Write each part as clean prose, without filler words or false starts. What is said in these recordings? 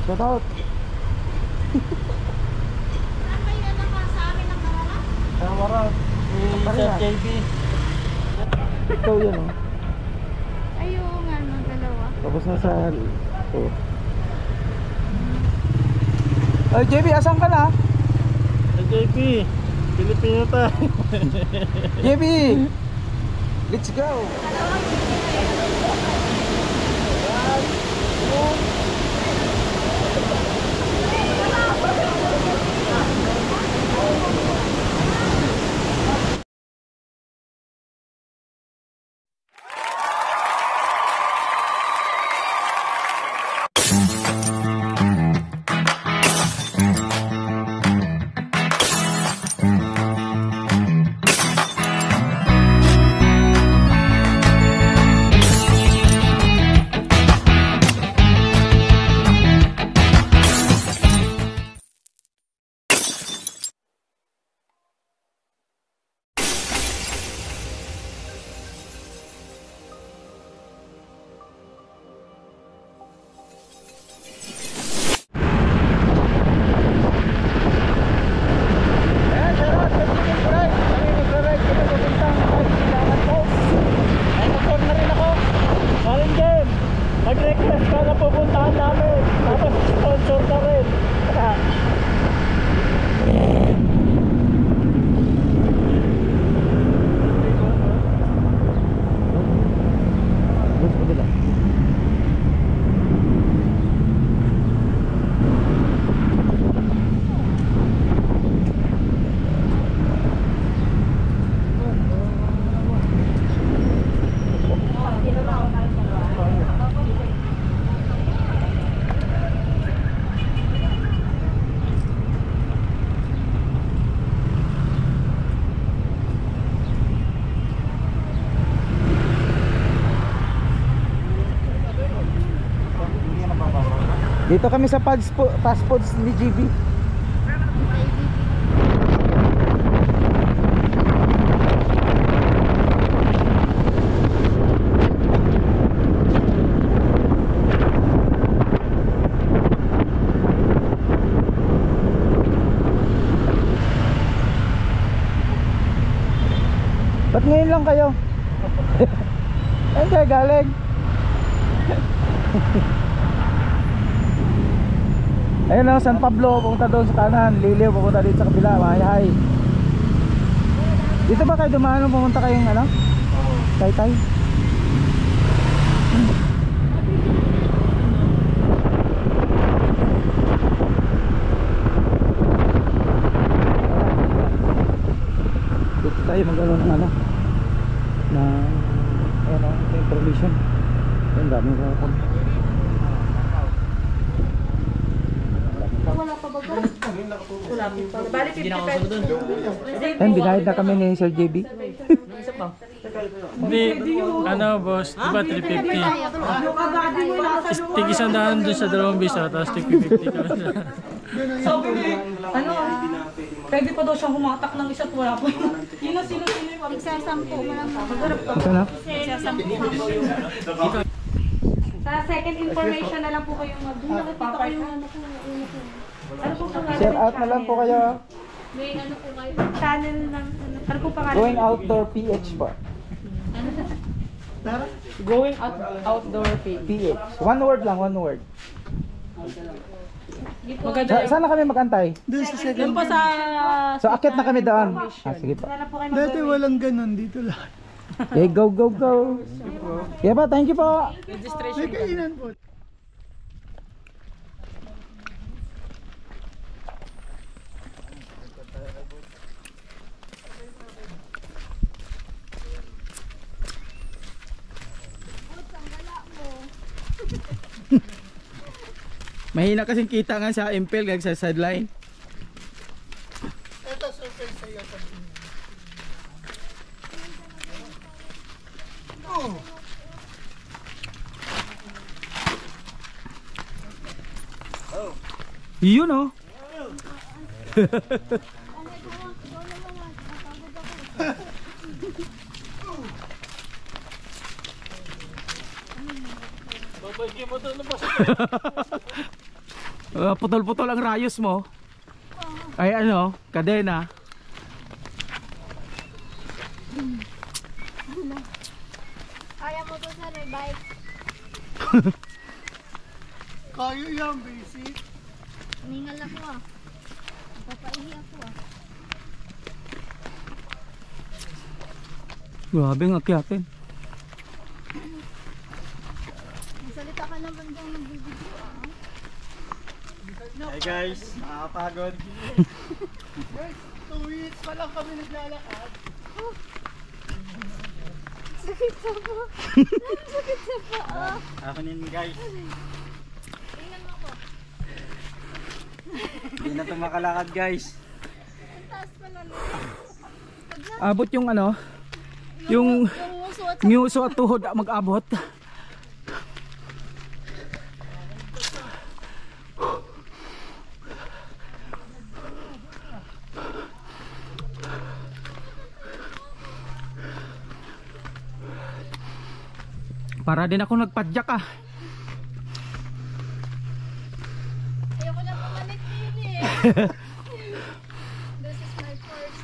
Shout out. Saan ba yun sa amin ang karala? Warap. Sir JB. Ikaw yun oh. Ayun nga ng dalawa. Tapos na sa... Oh. Ay JB, asan ka na? Sir JB. Pilipino tayo. JB! Let's go! Mag-request ka na pupuntahan namin. Tapos sponsor ka rin. Dito kami sa fast foods ni GB. Ba't ngayon lang kayo? Ayun kayo galing. Ayun na, San Pablo, pupunta doon sa kanan. Liliw, pupunta dito sa kabila. Mahay-hay. Dito ba kayo dumaan nung pumunta kayong ano? Taytay? Dito tayo mag-ano ng ano? Na, ano, information. Ayun, daming kakam. Wala pa ba? Wala pa. Bali 50 pesos. Ayun, binayad na kami ni Sir JB. Hindi, ano boss, diba 350? Tig isang daan dun sa dalawang bisa, tapos tig 50 ka lang sa... Sabi ni, ano, pwede pa daw siyang humatak ng isa't wala po. Sino yung Magsasampo mo lang. Ito na? Sa second information na lang po kayong nakikita ko yung ano po. Ano po pangalan? Share out na lang po kayo. May ano po kayo? Channel ng ano po pangalan? Going Outdoor PH po. going outdoor pay. PH. One word lang, one word. Maganda yung... Saan na kami mag-antay? Doon sa second. Yung pa sa... So akit na kami doon. Sige pa. Wala po kayo Dati walang ganun dito lahat. Okay, go, go, go. Yeah pa, thank you po. May kainan po. Mahina kasing kita nga sa impel kag sa sideline. Ito surprise sa iyo. Oh. Yun oh. Putol-putol ang rayos mo. Ay ano, kadena. Kaya mo to sa bike. Kayo yan, basic. Ningal ako ah. Papaihi ako ah. Grabe ang akyatin. Masalita ka naman dyan nagbibideo ah. Hey guys, nakakapagod. 2 weeks pa lang kami naglalakad. Sakit sa pa. Sakit sa pa ah. Ako nin guys. Tingnan mo ko. Hindi na ito makalakad guys. Ang taas pa lang. Abot yung ano, yung uso at nguso at tuhod mag-abot. Para din ako nagpadyak ah. ayoko na pumalit din eh. This is my first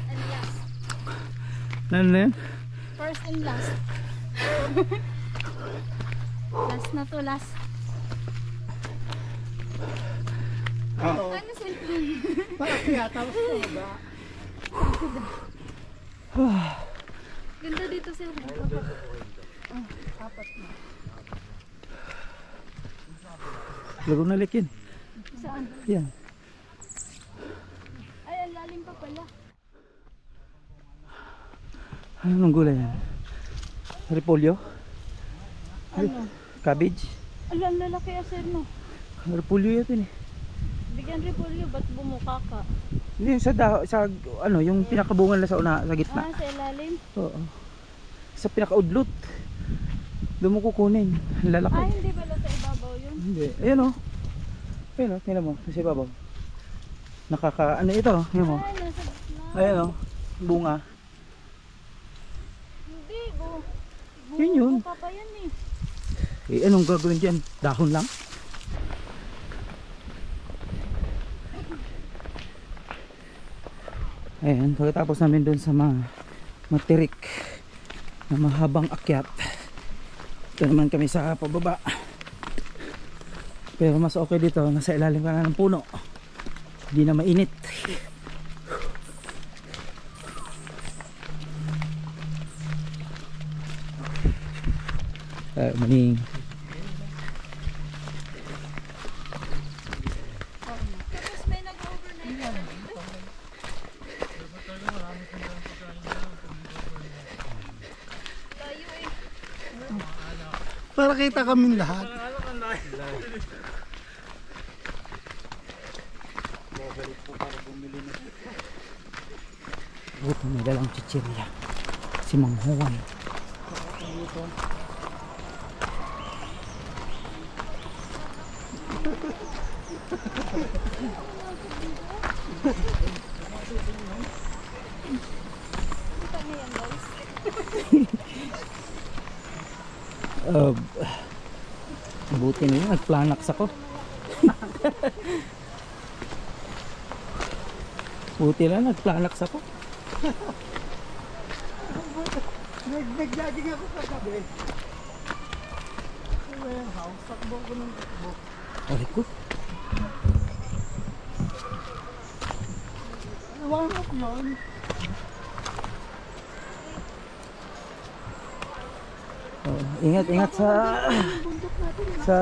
and last. Ano na yun? First and last. Last na to, last. Oh. Ano cellphone? Para kaya tapos ito ba? Ganda dito sir. Lagong na likin. Saan? Yan. Ay, ang lalim pa pala. Anong gulay yan? Repolyo? Ano? Cabbage? Ang lalaki sir no. Repolyo yan eh. Bigyan repolyo, ba't bumuka ka? Hindi, sa ano, yung pinakabungan na sa una, sa gitna. Ah, sa ilalim? Oo. Sa pinakaudlot. Doon mo kukunin. Ang lalaki. Ay, hindi pala sa ibabaw yun. Hindi. Ayan o. Ayan o, tingnan mo. Kasi babaw. Ano ito? Ayan mo. Ay, nasa gitna. Ayan o. Bunga. Hindi, Yun yun. buka pa yan eh. Eh, anong gagawin dyan? Dahon lang? Ayan, pagkatapos namin doon sa matirik na mahabang akyat, ito naman kami sa pababa. Pero mas okay dito, nasa ilalim ka na ng puno, hindi na mainit. Maning Tapos may nag-overnight na dito. Layo eh. Para kita kaming lahat. buto may dalang chichirya si Mang Huway. Buti na yun, nagplanax ako. Buti na, nagplanax ako. Nag-jogging ako kagabi. Sa warehouse, takbo ko ng takbo. Aray ko. Warm-up yun. Ingat sa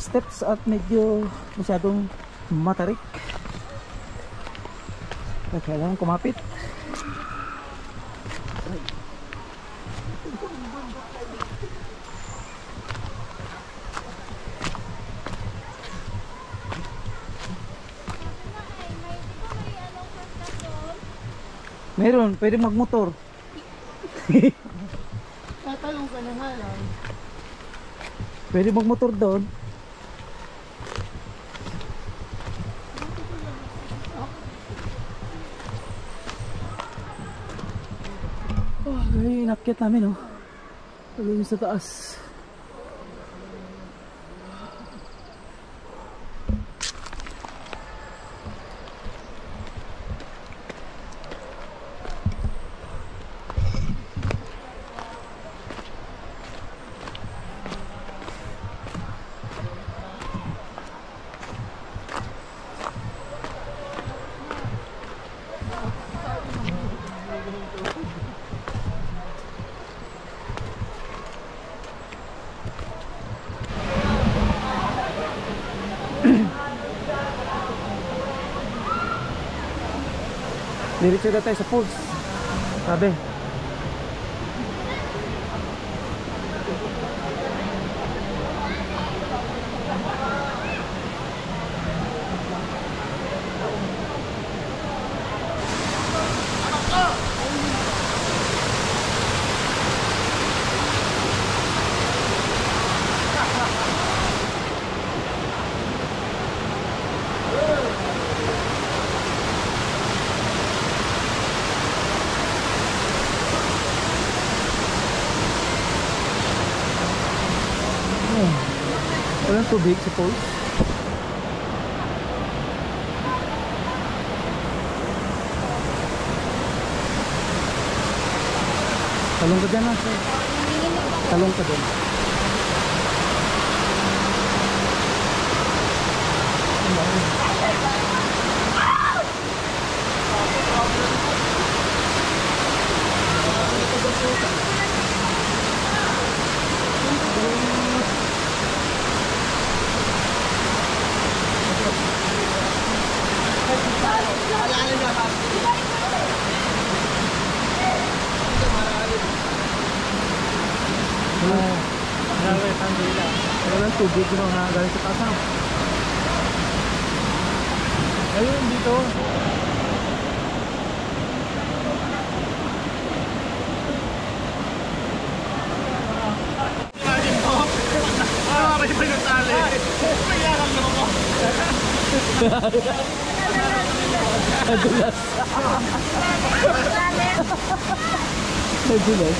steps at medyo masyadong matarik. Kailangan kumapit. Meron, pwede magmotor. Tatalong ka na nga lang. Pwede magmotor doon. Oh, ay, inakyat namin oh. Pagawin sa taas. Diretso na tayo sa falls. Sabi. Walang tubig sa falls. Talong ka dyan na. Talong ka dyan. Walang tubig yung mga galing sa taas. Ayun dito. Nadulas. Nadulas.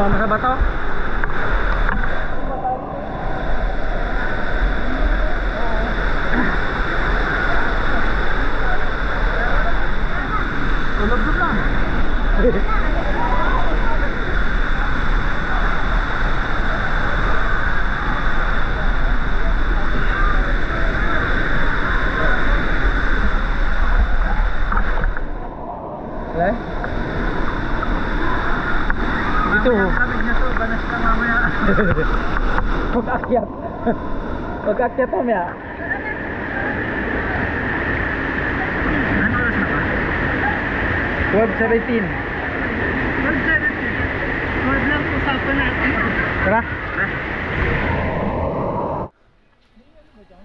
Mama sa bato. Eh? Dito. Pag-akyat. Pag-akyat mamaya. Ano oras na ba? 12:17. 12:17. Huwag lang usapan natin. Tara.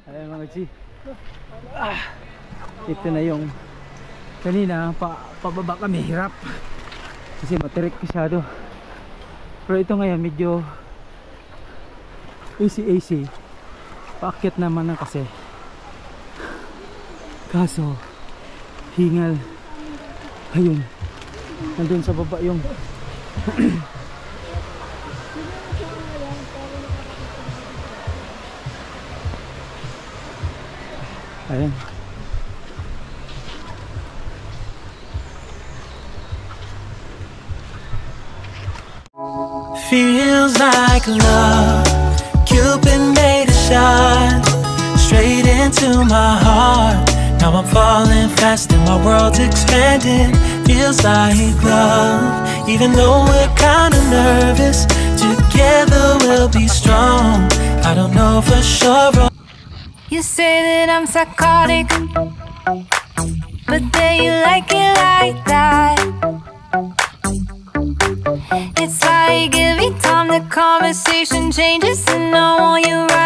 Ayan mga G. Ito na yung kanina pababa kami hirap kasi matirik masyado, pero ito ngayon medyo AC paakyat naman na kasi, kaso hingal. Ayun, nandun sa baba yung ayan. Feels like love, Cupid made a shot straight into my heart. Now I'm falling fast and my world's expanding. Feels like love, even though we're kinda nervous. Together we'll be strong. I don't know for sure. You say that I'm psychotic, but then you like it like that. It's like every time the conversation changes and I want you right